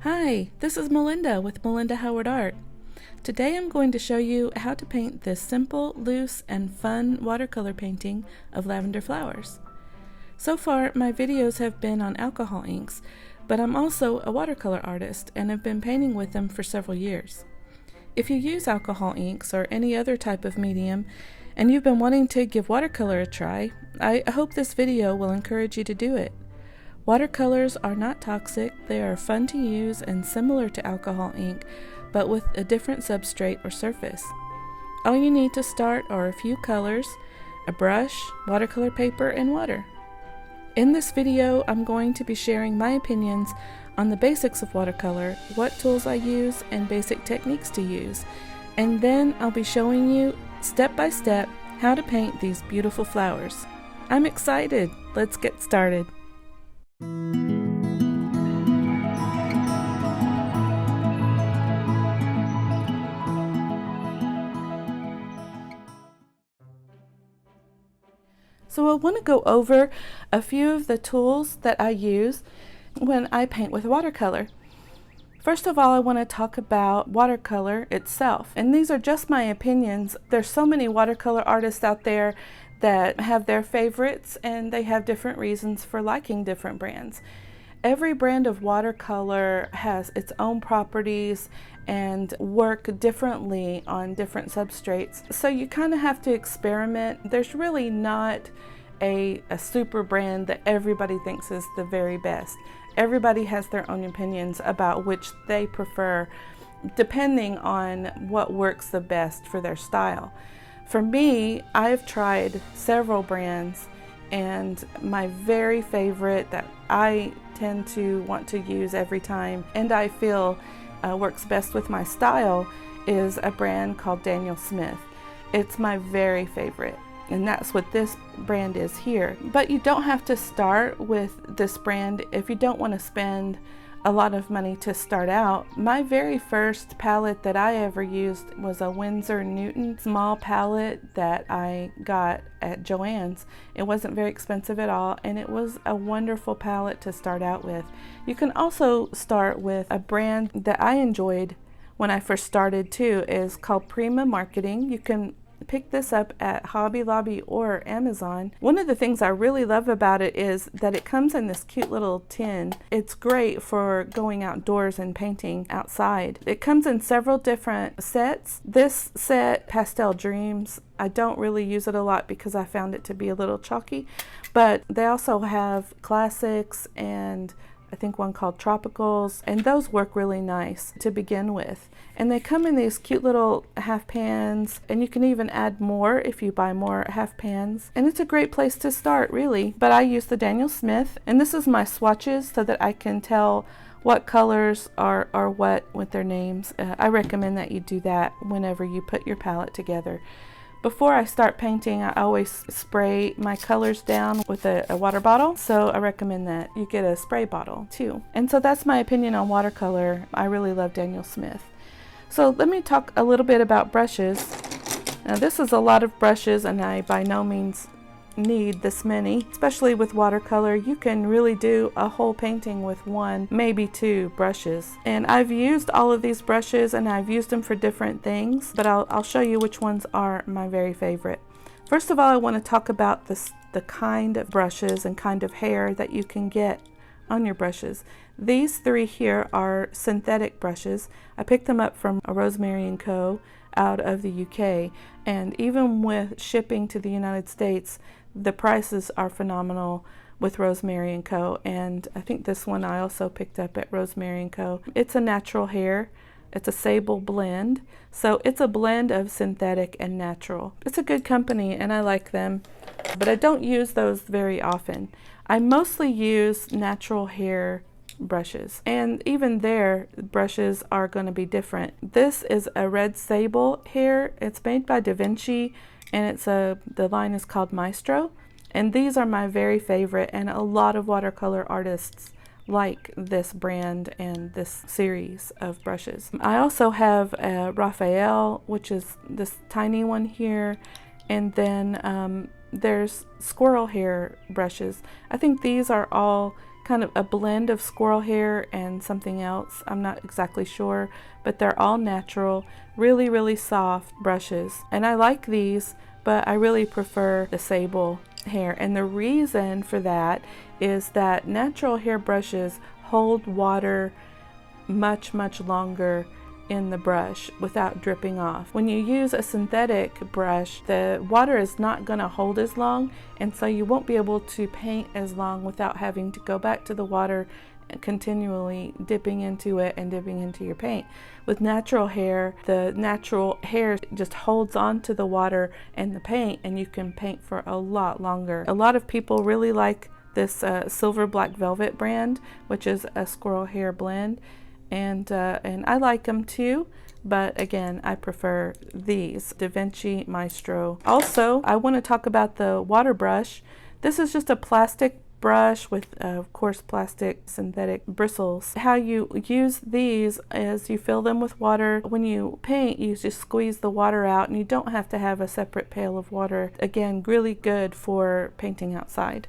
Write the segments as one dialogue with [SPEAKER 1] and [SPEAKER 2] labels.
[SPEAKER 1] Hi, this is Melinda with Melinda Howard Art. Today I'm going to show you how to paint this simple, loose, and fun watercolor painting of lavender flowers. So far, my videos have been on alcohol inks, but I'm also a watercolor artist and have been painting with them for several years. If you use alcohol inks or any other type of medium, and you've been wanting to give watercolor a try, I hope this video will encourage you to do it. Watercolors are not toxic, they are fun to use and similar to alcohol ink, but with a different substrate or surface. All you need to start are a few colors, a brush, watercolor paper, and water. In this video, I'm going to be sharing my opinions on the basics of watercolor, what tools I use, and basic techniques to use. And then I'll be showing you, step by step, how to paint these beautiful flowers. I'm excited! Let's get started. So I want to go over a few of the tools that I use when I paint with watercolor. First of all, I want to talk about watercolor itself. And these are just my opinions. There's so many watercolor artists out there that have their favorites, and they have different reasons for liking different brands. Every brand of watercolor has its own properties and work differently on different substrates. So you kind of have to experiment. There's really not a super brand that everybody thinks is the very best. Everybody has their own opinions about which they prefer, depending on what works the best for their style. For me, I've tried several brands, and my very favorite that I tend to want to use every time, and I feel works best with my style, is a brand called Daniel Smith. It's my very favorite, and that's what this brand is here. But you don't have to start with this brand if you don't want to spend a lot of money to start out. My very first palette that I ever used was a Winsor Newton small palette that I got at Joann's. It wasn't very expensive at all, and it was a wonderful palette to start out with. You can also start with a brand that I enjoyed when I first started too, is called Prima Marketing. You can pick this up at Hobby Lobby or Amazon. One of the things I really love about it is that it comes in this cute little tin. It's great for going outdoors and painting outside. It comes in several different sets. This set, Pastel Dreams, I don't really use it a lot because I found it to be a little chalky, but they also have classics and I think one called Tropicals, and those work really nice to begin with. And they come in these cute little half pans, and you can even add more if you buy more half pans. And it's a great place to start, really. But I use the Daniel Smith, and this is my swatches so that I can tell what colors are what with their names. I recommend that you do that whenever you put your palette together. Before I start painting, I always spray my colors down with a water bottle, so I recommend that you get a spray bottle too. And so that's my opinion on watercolor. I really love Daniel Smith. So let me talk a little bit about brushes. Now this is a lot of brushes, and I by no means need this many. Especially with watercolor, you can really do a whole painting with one, maybe two brushes. And I've used all of these brushes, and I've used them for different things, but I'll show you which ones are my very favorite. First of all, I want to talk about the kind of brushes and kind of hair that you can get on your brushes. These three here are synthetic brushes. I picked them up from a Rosemary & Co. out of the UK, and even with shipping to the United States, the prices are phenomenal with Rosemary & Co. And I think this one I also picked up at Rosemary & Co. It's a natural hair. It's a sable blend. So it's a blend of synthetic and natural. It's a good company and I like them, but I don't use those very often. I mostly use natural hair brushes, and even their brushes are going to be different. This is a red sable hair. It's made by Da Vinci, and the line is called Maestro, and these are my very favorite, and a lot of watercolor artists like this brand and this series of brushes. I also have a Raphael, which is this tiny one here, and then there's squirrel hair brushes. I think these are all kind of a blend of squirrel hair and something else. I'm not exactly sure, but they're all natural, really, really soft brushes. And I like these, but I really prefer the sable hair. And the reason for that is that natural hair brushes hold water much, much longer in the brush without dripping off. When you use a synthetic brush, the water is not going to hold as long, and so you won't be able to paint as long without having to go back to the water and continually dipping into it and dipping into your paint. With natural hair, the natural hair just holds on to the water and the paint, and you can paint for a lot longer. A lot of people really like this Silver Black Velvet brand, which is a squirrel hair blend. And I like them too, but again, I prefer these, Da Vinci Maestro. Also, I want to talk about the water brush. This is just a plastic brush with, of course, plastic synthetic bristles. How you use these is you fill them with water. When you paint, you just squeeze the water out, and you don't have to have a separate pail of water. Again, really good for painting outside.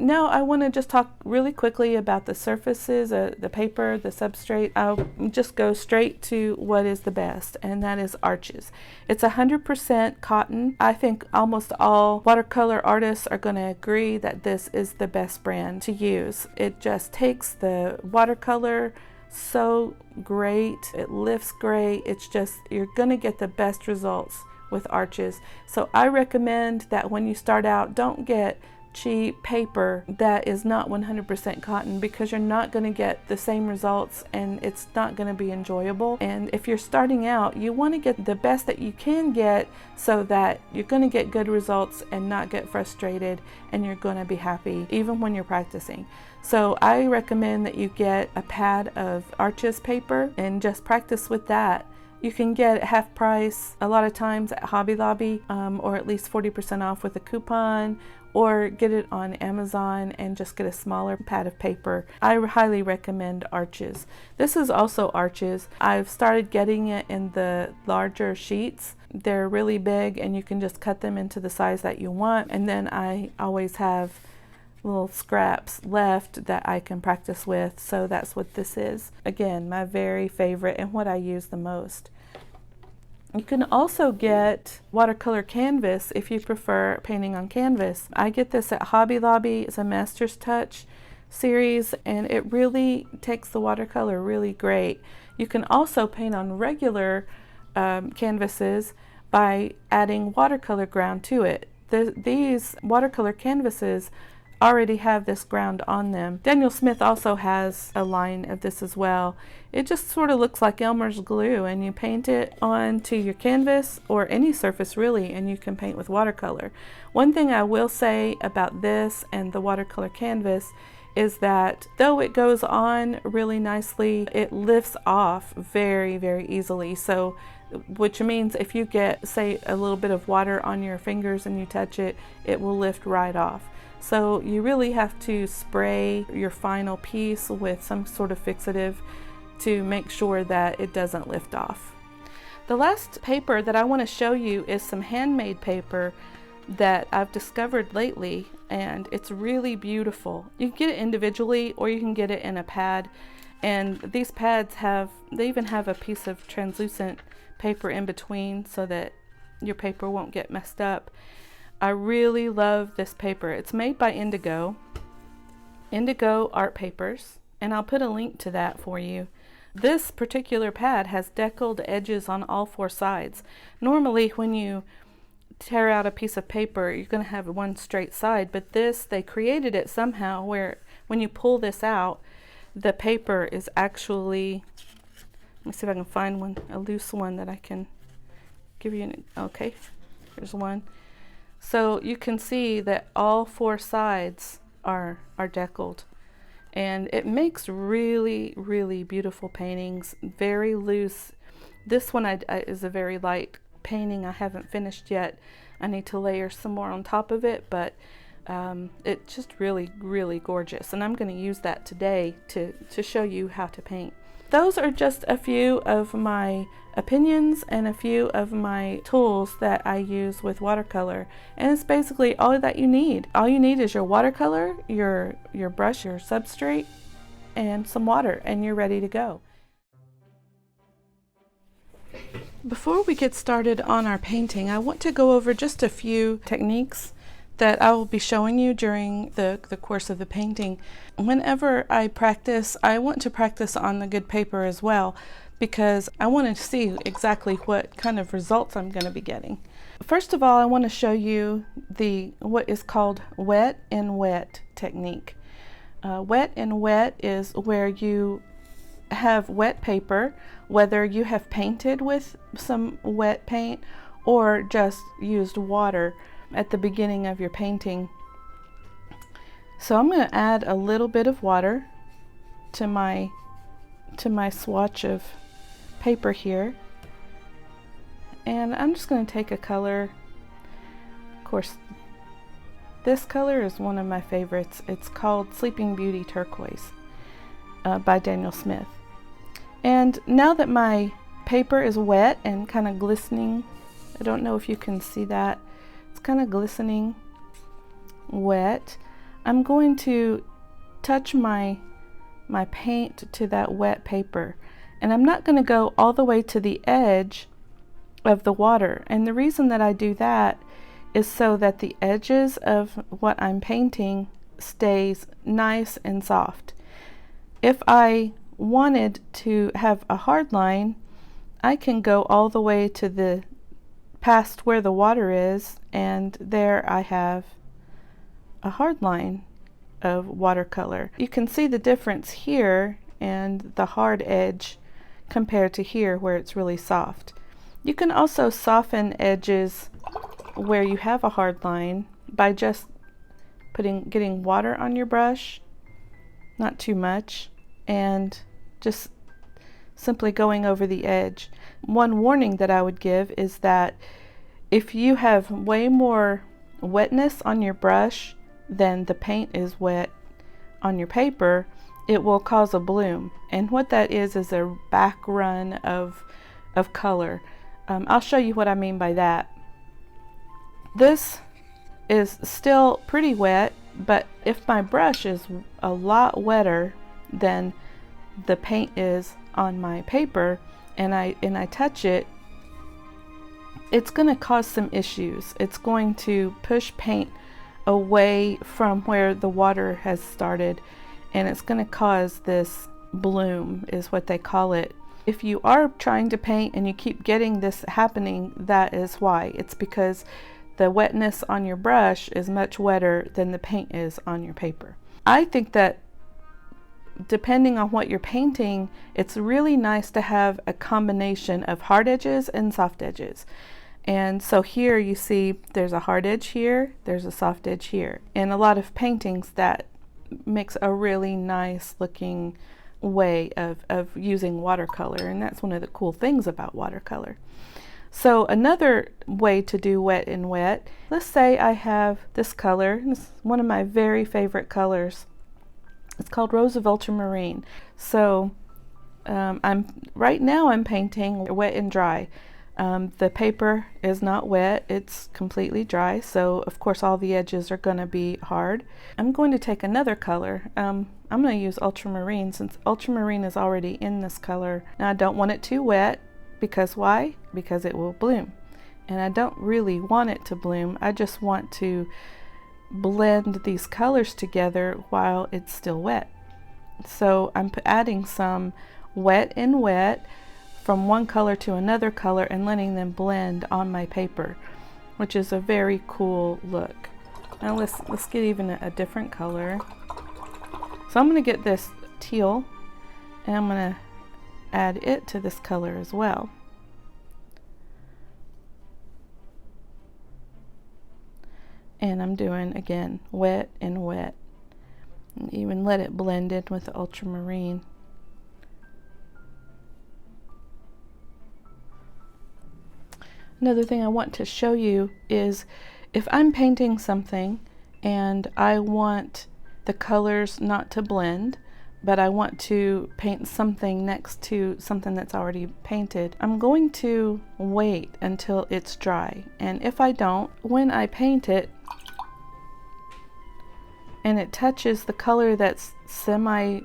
[SPEAKER 1] Now I want to just talk really quickly about the surfaces, the paper, the substrate. I'll just go straight to what is the best, and that is Arches. It's 100% cotton. I think almost all watercolor artists are going to agree that this is the best brand to use. It just takes the watercolor so great. It lifts great. It's just, you're going to get the best results with Arches. So I recommend that when you start out, don't get cheap paper that is not 100% cotton, because you're not going to get the same results and it's not going to be enjoyable. And if you're starting out, you want to get the best that you can get so that you're going to get good results and not get frustrated, and you're going to be happy even when you're practicing. So I recommend that you get a pad of Arches paper and just practice with that. You can get it half price a lot of times at Hobby Lobby, or at least 40% off with a coupon, or get it on Amazon and just get a smaller pad of paper. I highly recommend Arches. This is also Arches. I've started getting it in the larger sheets. They're really big, and you can just cut them into the size that you want. And then I always have little scraps left that I can practice with. So that's what this is. Again, my very favorite and what I use the most. You can also get watercolor canvas if you prefer painting on canvas. I get this at Hobby Lobby. It's a Master's Touch series, and it really takes the watercolor really great. You can also paint on regular canvases by adding watercolor ground to it. These watercolor canvases already have this ground on them. Daniel Smith also has a line of this as well. It just sort of looks like Elmer's glue, and you paint it onto your canvas or any surface really, and you can paint with watercolor. One thing I will say about this and the watercolor canvas is that though it goes on really nicely, it lifts off very, very easily. So which means if you get, say, a little bit of water on your fingers and you touch it, it will lift right off. So you really have to spray your final piece with some sort of fixative to make sure that it doesn't lift off. The last paper that I want to show you is some handmade paper that I've discovered lately, and it's really beautiful. You can get it individually or you can get it in a pad, and these pads they even have a piece of translucent paper in between so that your paper won't get messed up. I really love this paper. It's made by Indigo Art Papers, and I'll put a link to that for you. This particular pad has deckled edges on all four sides. Normally when you tear out a piece of paper, you're going to have one straight side, but they created it somehow where when you pull this out, the paper is actually, let me see if I can find one, a loose one that I can give you. Okay, here's one. So you can see that all four sides are deckled, and it makes really, really beautiful paintings, very loose. This one is a very light painting. I haven't finished yet. I need to layer some more on top of it, but It's just really, really gorgeous, and I'm going to use that today to show you how to paint. Those are just a few of my opinions and a few of my tools that I use with watercolor, and it's basically all that you need. All you need is your watercolor, your brush, your substrate, and some water, and you're ready to go. Before we get started on our painting, I want to go over just a few techniques that I will be showing you during the course of the painting. Whenever I practice, I want to practice on the good paper as well, because I want to see exactly what kind of results I'm going to be getting. First of all, I want to show you what is called wet and wet technique. Wet and wet is where you have wet paper, whether you have painted with some wet paint or just used water at the beginning of your painting. So I'm going to add a little bit of water to my swatch of paper here, and I'm just going to take a color. Of course, this color is one of my favorites. It's called Sleeping Beauty Turquoise by Daniel Smith. And now that my paper is wet and kind of glistening, I don't know if you can see that, it's kind of glistening wet, I'm going to touch my paint to that wet paper, and I'm not going to go all the way to the edge of the water. And the reason that I do that is so that the edges of what I'm painting stays nice and soft. If I wanted to have a hard line, I can go all the way to the past where the water is, and there I have a hard line of watercolor. You can see the difference here and the hard edge compared to here where it's really soft. You can also soften edges where you have a hard line by just getting water on your brush, not too much, and just simply going over the edge. One warning that I would give is that if you have way more wetness on your brush than the paint is wet on your paper, it will cause a bloom. And what that is a back run of color. I'll show you what I mean by that. This is still pretty wet, but if my brush is a lot wetter than the paint is on my paper, and I touch it, it's going to cause some issues. It's going to push paint away from where the water has started, and it's going to cause this bloom, is what they call it. If you are trying to paint and you keep getting this happening, that is why. It's because the wetness on your brush is much wetter than the paint is on your paper. I think that depending on what you're painting, it's really nice to have a combination of hard edges and soft edges. And so here you see there's a hard edge here, there's a soft edge here. In a lot of paintings, that makes a really nice looking way of using watercolor, and that's one of the cool things about watercolor. So another way to do wet and wet, let's say I have this color. This is one of my very favorite colors. It's called Rose of Ultramarine. So right now I'm painting wet and dry. The paper is not wet, it's completely dry, so of course all the edges are going to be hard. I'm going to take another color. I'm going to use Ultramarine, since Ultramarine is already in this color. Now I don't want it too wet, because why? Because it will bloom. And I don't really want it to bloom, I just want to blend these colors together while it's still wet. So I'm adding some wet and wet from one color to another color and letting them blend on my paper, which is a very cool look. Now let's get even a different color. So I'm going to get this teal, and I'm going to add it to this color as well. And I'm doing, again, wet and wet. And even let it blend in with the ultramarine. Another thing I want to show you is if I'm painting something and I want the colors not to blend, but I want to paint something next to something that's already painted, I'm going to wait until it's dry. And if I don't, when I paint it and it touches the color that's semi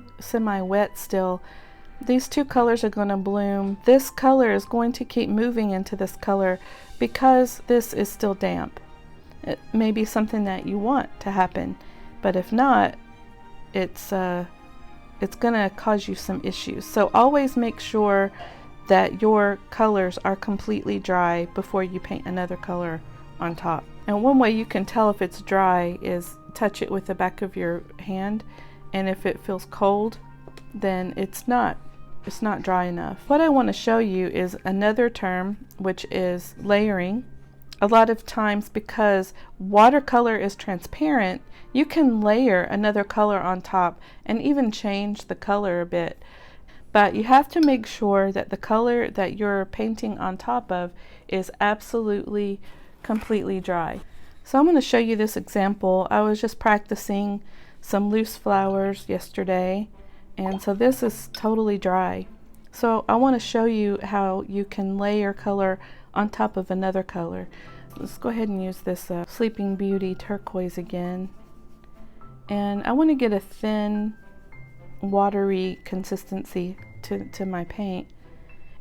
[SPEAKER 1] wet still, these two colors are going to bloom. This color is going to keep moving into this color because this is still damp. It may be something that you want to happen, but if not, it's going to cause you some issues. So always make sure that your colors are completely dry before you paint another color on top. And one way you can tell if it's dry is touch it with the back of your hand, and if it feels cold, then it's not dry enough. What I want to show you is another term, which is layering. A lot of times, because watercolor is transparent, you can layer another color on top and even change the color a bit. But you have to make sure that the color that you're painting on top of is absolutely completely dry. So I'm going to show you this example. I was just practicing some loose flowers yesterday, and so this is totally dry. So I want to show you how you can layer color on top of another color. Let's go ahead and use this Sleeping Beauty turquoise again. And I want to get a thin, watery consistency to my paint.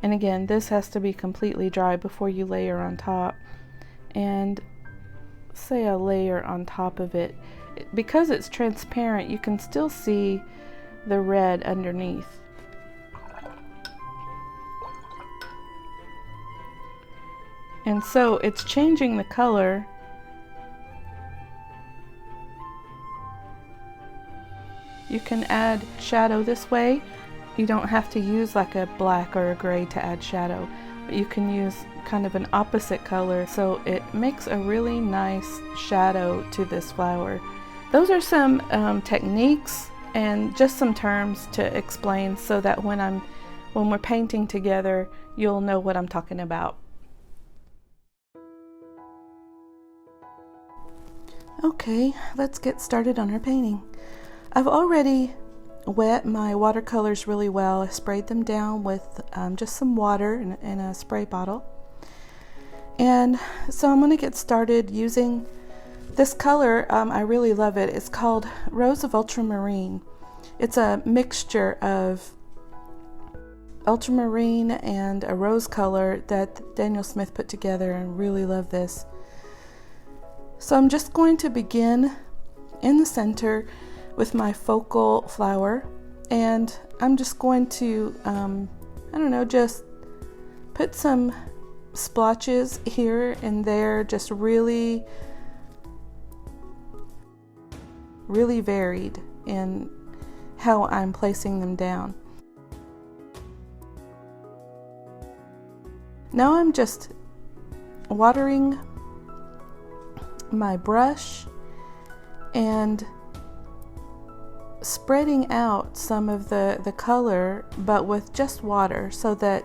[SPEAKER 1] And again, this has to be completely dry before you layer on top. And say a layer on top of it. Because it's transparent, you can still see the red underneath. And so it's changing the color. You can add shadow this way. You don't have to use like a black or a gray to add shadow, but you can use kind of an opposite color, so it makes a really nice shadow to this flower. Those are some techniques and just some terms to explain so that when we're painting together, you'll know what I'm talking about. Okay, let's get started on our painting. I've already wet my watercolors really well. I sprayed them down with just some water in a spray bottle. And so I'm going to get started using this color. I really love it. It's called Rose of Ultramarine. It's a mixture of ultramarine and a rose color that Daniel Smith put together, and I really love this. So I'm just going to begin in the center with my focal flower, and I'm just going to, just put some splotches here and there, just really varied in how I'm placing them down. Now I'm just watering my brush and spreading out some of the color, but with just water, so that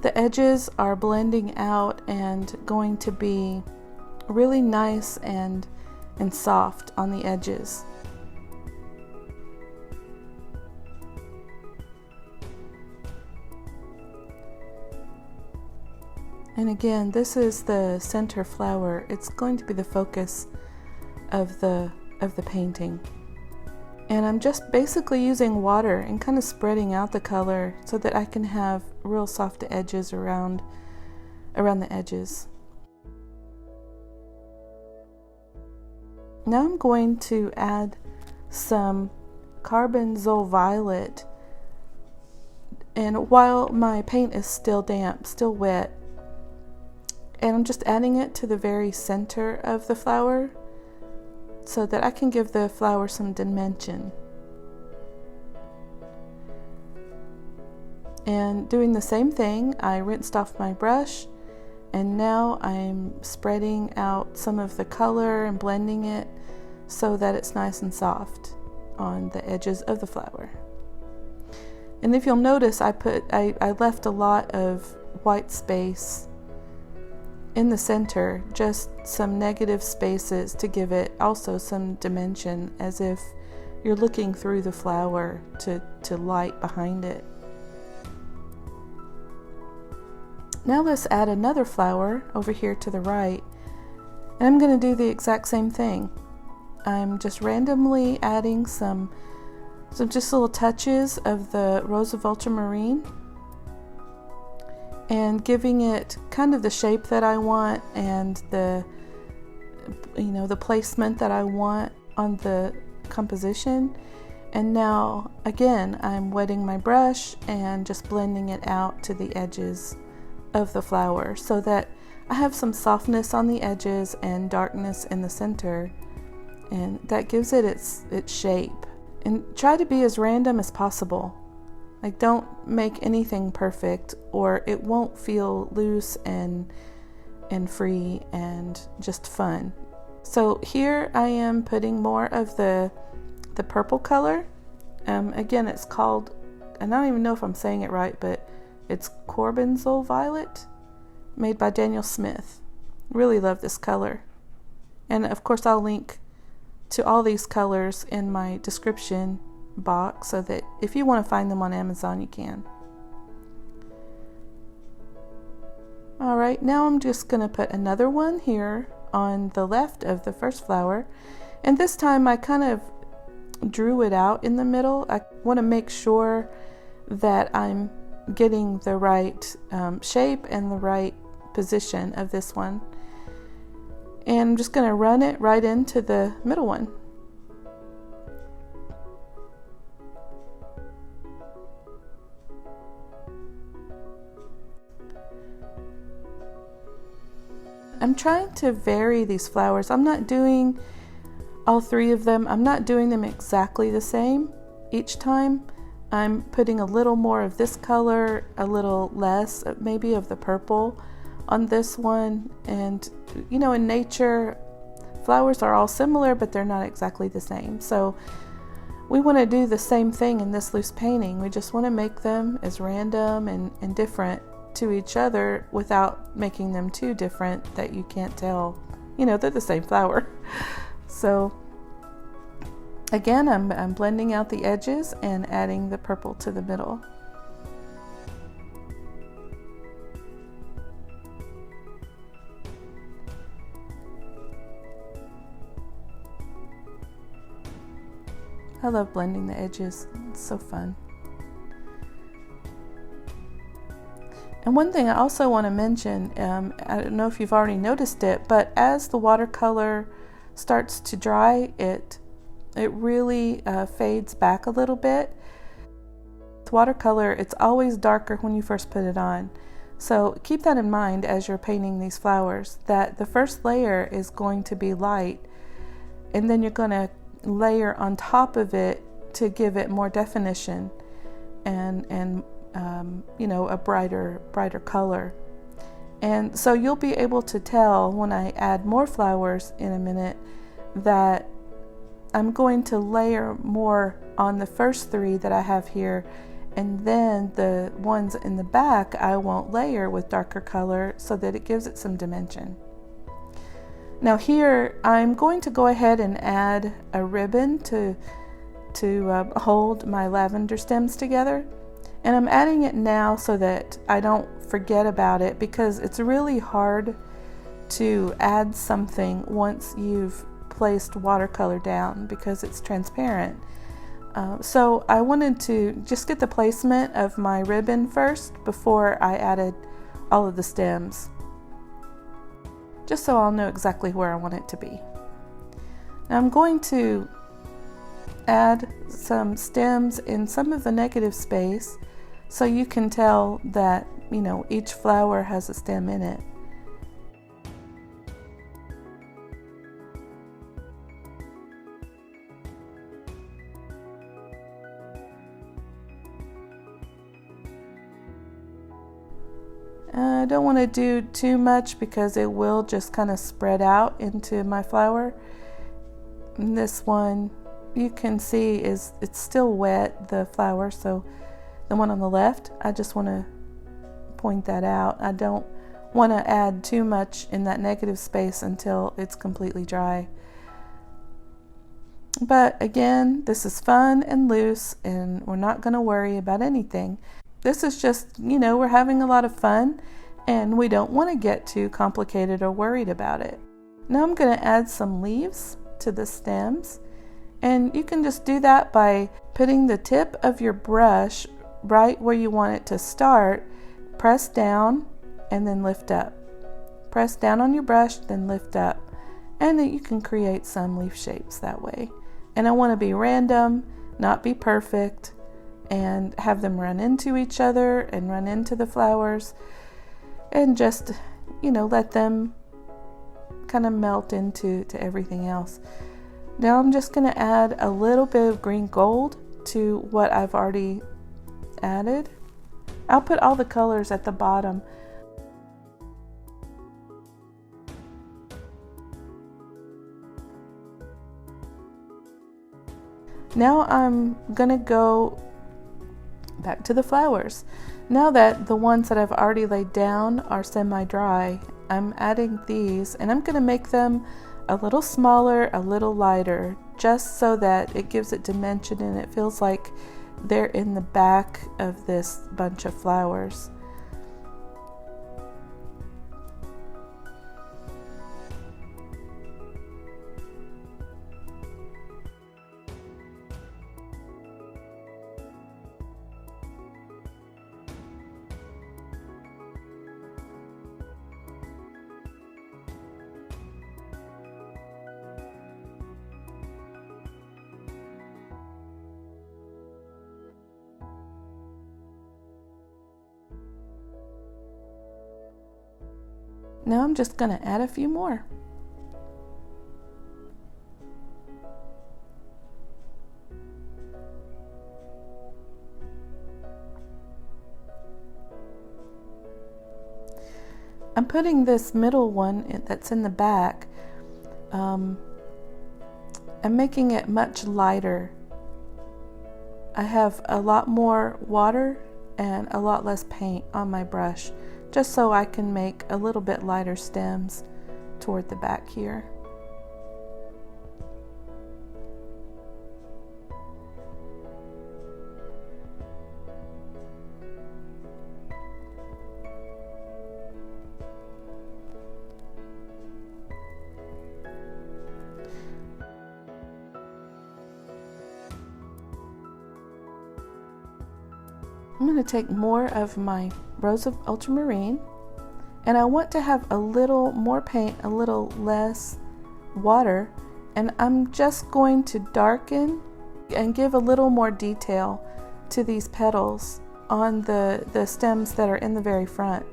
[SPEAKER 1] the edges are blending out and going to be really nice and soft on the edges. And again, this is the center flower. It's going to be the focus of the painting. And I'm just basically using water and kind of spreading out the color so that I can have real soft edges around the edges. Now I'm going to add some Carbazole violet, and while my paint is still damp, still wet, and I'm just adding it to the very center of the flower so that I can give the flower some dimension. And doing the same thing, I rinsed off my brush, and now I'm spreading out some of the color and blending it so that it's nice and soft on the edges of the flower. And if you'll notice, I left a lot of white space in the center, just some negative spaces to give it also some dimension, as if you're looking through the flower to light behind it. Now let's add another flower over here to the right, and I'm going to do the exact same thing. I'm just randomly adding some just little touches of the Rose of Ultramarine and giving it kind of the shape that I want and the placement that I want on the composition. And now again, I'm wetting my brush and just blending it out to the edges of the flower so that I have some softness on the edges and darkness in the center, and that gives it its shape. And try to be as random as possible. Like, don't make anything perfect or it won't feel loose and free and just fun. So here I am putting more of the purple color. Again, it's called, and I don't even know if I'm saying it right, but it's Carbazole Violet, made by Daniel Smith. Really love this color. And of course I'll link to all these colors in my description box so that if you want to find them on Amazon, you can. Alright, now I'm just going to put another one here on the left of the first flower, and this time I kind of drew it out in the middle. I want to make sure that I'm getting the right shape and the right position of this one, and I'm just going to run it right into the middle one. I'm trying to vary these flowers. I'm not doing all three of them. I'm not doing them exactly the same each time. I'm putting a little more of this color, a little less maybe of the purple on this one. And in nature, flowers are all similar, but they're not exactly the same. So we want to do the same thing in this loose painting. We just want to make them as random and different to each other without making them too different that you can't tell, they're the same flower. So again, I'm blending out the edges and adding the purple to the middle. I love blending the edges. It's so fun. And one thing I also want to mention, I don't know if you've already noticed it, but as the watercolor starts to dry, it really fades back a little bit. With watercolor, it's always darker when you first put it on. So keep that in mind as you're painting these flowers, that the first layer is going to be light, and then you're going to layer on top of it to give it more definition and a brighter color. And so you'll be able to tell when I add more flowers in a minute that I'm going to layer more on the first three that I have here, and then the ones in the back I won't layer with darker color so that it gives it some dimension. Now here I'm going to go ahead and add a ribbon to hold my lavender stems together. And I'm adding it now so that I don't forget about it, because it's really hard to add something once you've placed watercolor down because it's transparent. So I wanted to just get the placement of my ribbon first before I added all of the stems, just so I'll know exactly where I want it to be. Now I'm going to add some stems in some of the negative space so you can tell that, each flower has a stem in it. I don't want to do too much because it will just kind of spread out into my flower. And this one, you can see it's still wet, the flower, so the one on the left, I just want to point that out. I don't want to add too much in that negative space until it's completely dry. But again, this is fun and loose, and we're not going to worry about anything. This is just, we're having a lot of fun, and we don't want to get too complicated or worried about it. Now I'm going to add some leaves to the stems, and you can just do that by putting the tip of your brush right where you want it to start. Press down and then lift up. Press down on your brush, then lift up, and then you can create some leaf shapes that way. And I want to be random, not be perfect, and have them run into each other and run into the flowers, and just, let them kind of melt into everything else. Now I'm just going to add a little bit of green gold to what I've already added. I'll put all the colors at the bottom. Now I'm going to go back to the flowers. Now that the ones that I've already laid down are semi-dry, I'm adding these, and I'm going to make them a little smaller, a little lighter, just so that it gives it dimension and it feels like they're in the back of this bunch of flowers. Now I'm just going to add a few more. I'm putting this middle one that's in the back, I'm making it much lighter. I have a lot more water and a lot less paint on my brush, just so I can make a little bit lighter stems toward the back here. I'm going to take more of my Rose of Ultramarine, and I want to have a little more paint, a little less water, and I'm just going to darken and give a little more detail to these petals on the stems that are in the very front.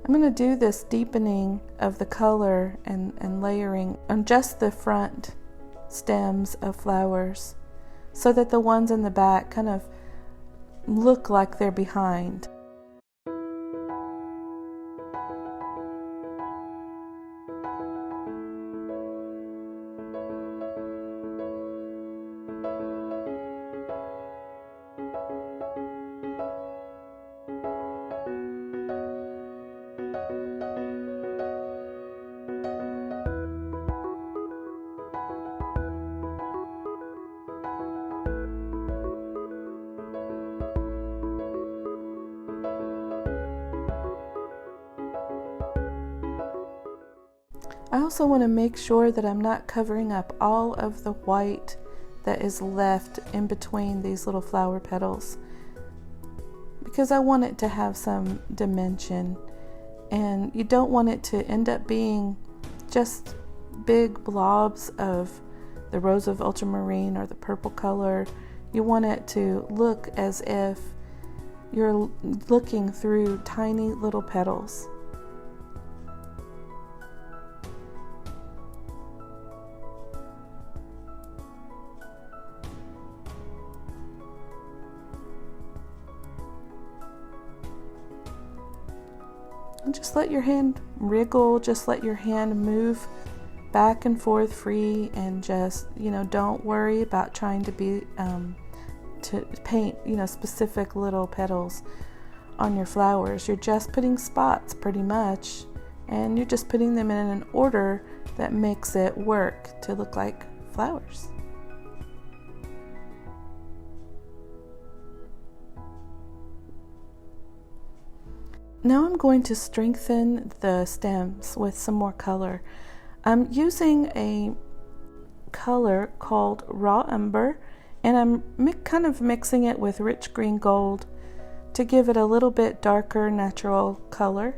[SPEAKER 1] I'm going to do this deepening of the color and layering on just the front stems of flowers, so that the ones in the back kind of look like they're behind. I also want to make sure that I'm not covering up all of the white that is left in between these little flower petals, because I want it to have some dimension, and you don't want it to end up being just big blobs of the Rose of Ultramarine or the purple color. You want it to look as if you're looking through tiny little petals. And just let your hand wriggle, just let your hand move back and forth free, and just, don't worry about trying to to paint, specific little petals on your flowers. You're just putting spots pretty much, and you're just putting them in an order that makes it work to look like flowers. Now I'm going to strengthen the stems with some more color. I'm using a color called Raw Umber, and I'm kind of mixing it with rich green gold to give it a little bit darker natural color.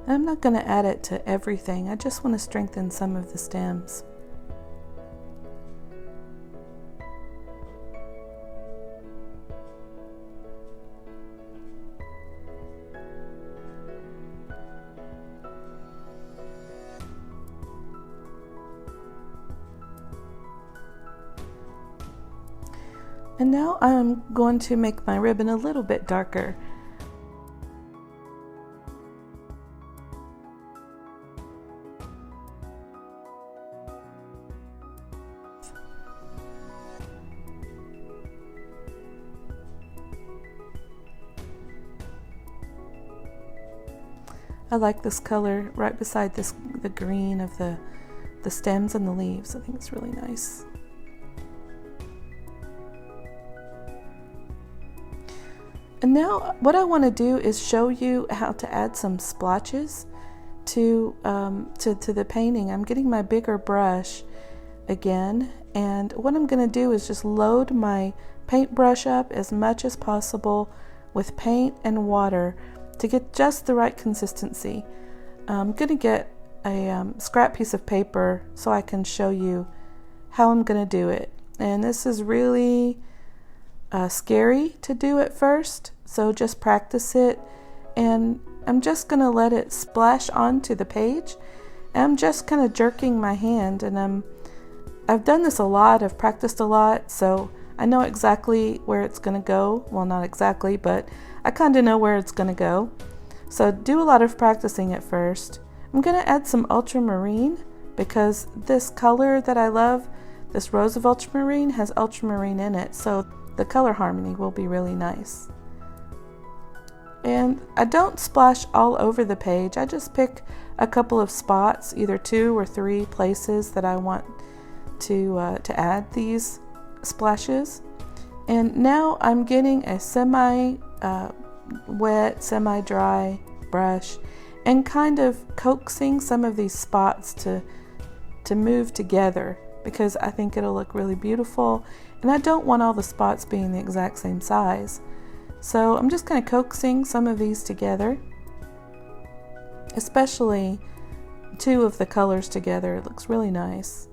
[SPEAKER 1] I'm not going to add it to everything, I just want to strengthen some of the stems. And now I'm going to make my ribbon a little bit darker. I like this color right beside the green of the stems and the leaves. I think it's really nice. And now what I want to do is show you how to add some splotches to the painting. I'm getting my bigger brush again, and what I'm going to do is just load my paintbrush up as much as possible with paint and water to get just the right consistency. I'm going to get a scrap piece of paper so I can show you how I'm going to do it. And this is really scary to do at first, so just practice it. And I'm just going to let it splash onto the page. And I'm just kind of jerking my hand, and I've done this a lot, I've practiced a lot, so I know exactly where it's going to go. Well, not exactly, but I kind of know where it's going to go. So do a lot of practicing at first. I'm going to add some ultramarine because this color that I love, this rose of ultramarine, has ultramarine in it, so the color harmony will be really nice. And I don't splash all over the page. I just pick a couple of spots, either 2 or 3 places that I want to add these splashes. And now I'm getting a semi-wet, semi-dry brush and kind of coaxing some of these spots to move together, because I think it'll look really beautiful, and I don't want all the spots being the exact same size. So I'm just kind of coaxing some of these together, especially 2 of the colors together. It looks really nice.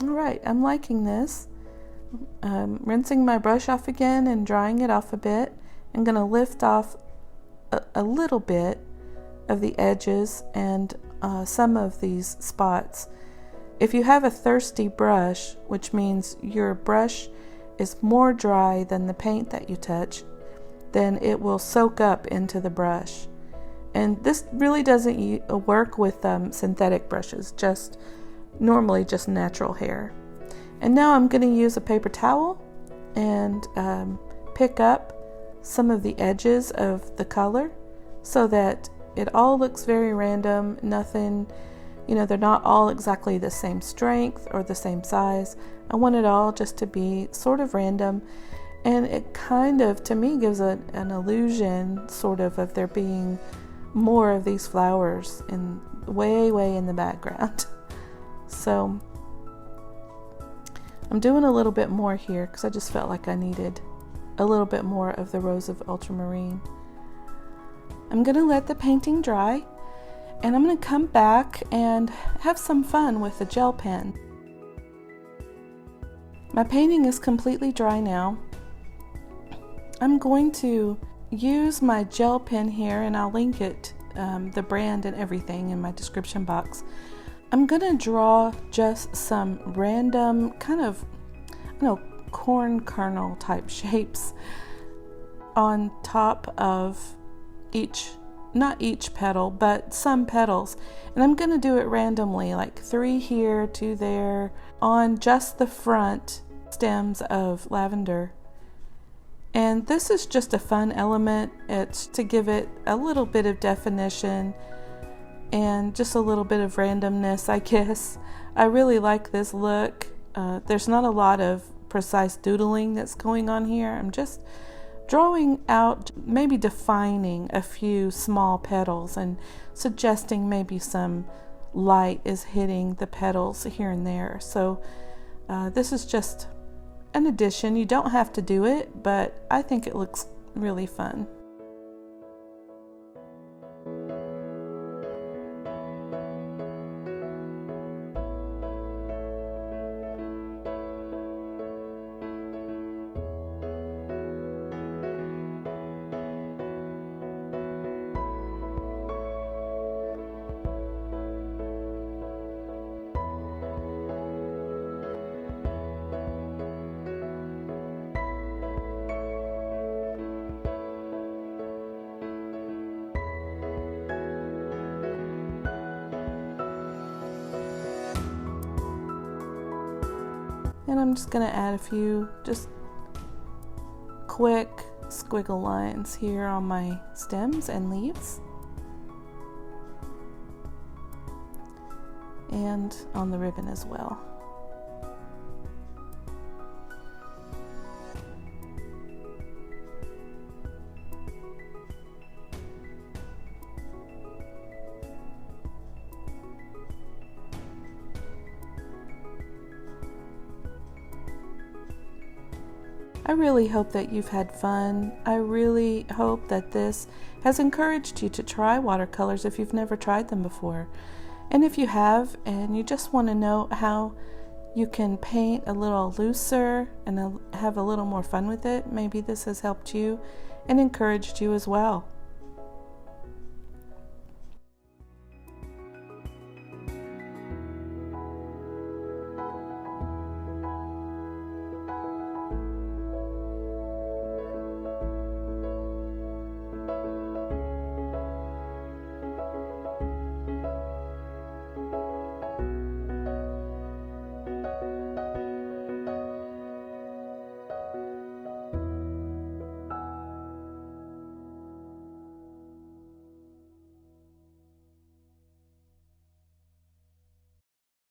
[SPEAKER 1] Alright, I'm liking this. Rinsing my brush off again and drying it off a bit. I'm going to lift off a little bit of the edges and some of these spots. If you have a thirsty brush, which means your brush is more dry than the paint that you touch, then it will soak up into the brush. And this really doesn't work with synthetic brushes, normally just natural hair. And now I'm going to use a paper towel and pick up some of the edges of the color so that it all looks very random. Nothing, they're not all exactly the same strength or the same size. I want it all just to be sort of random, and it kind of, to me, gives an illusion sort of there being more of these flowers way in the background. So I'm doing a little bit more here because I just felt like I needed a little bit more of the rose of ultramarine. I'm going to let the painting dry, And I'm going to come back and have some fun with the gel pen. My painting is completely dry now. I'm going to use my gel pen here, and I'll link it, the brand and everything, in my description box. I'm going to draw just some random kind of, corn kernel type shapes on top of not each petal, but some petals. And I'm going to do it randomly, like 3 here, 2 there, on just the front stems of lavender. And this is just a fun element. It's to give it a little bit of definition and just a little bit of randomness, I guess. I really like this look. There's not a lot of precise doodling that's going on here. I'm just drawing out, maybe defining a few small petals and suggesting maybe some light is hitting the petals here and there. So this is just an addition. You don't have to do it, but I think it looks really fun. And I'm just going to add a few just quick squiggle lines here on my stems and leaves, and on the ribbon as well. I really hope that you've had fun. I really hope that this has encouraged you to try watercolors if you've never tried them before. And if you have, and you just want to know how you can paint a little looser and have a little more fun with it, maybe this has helped you and encouraged you as well.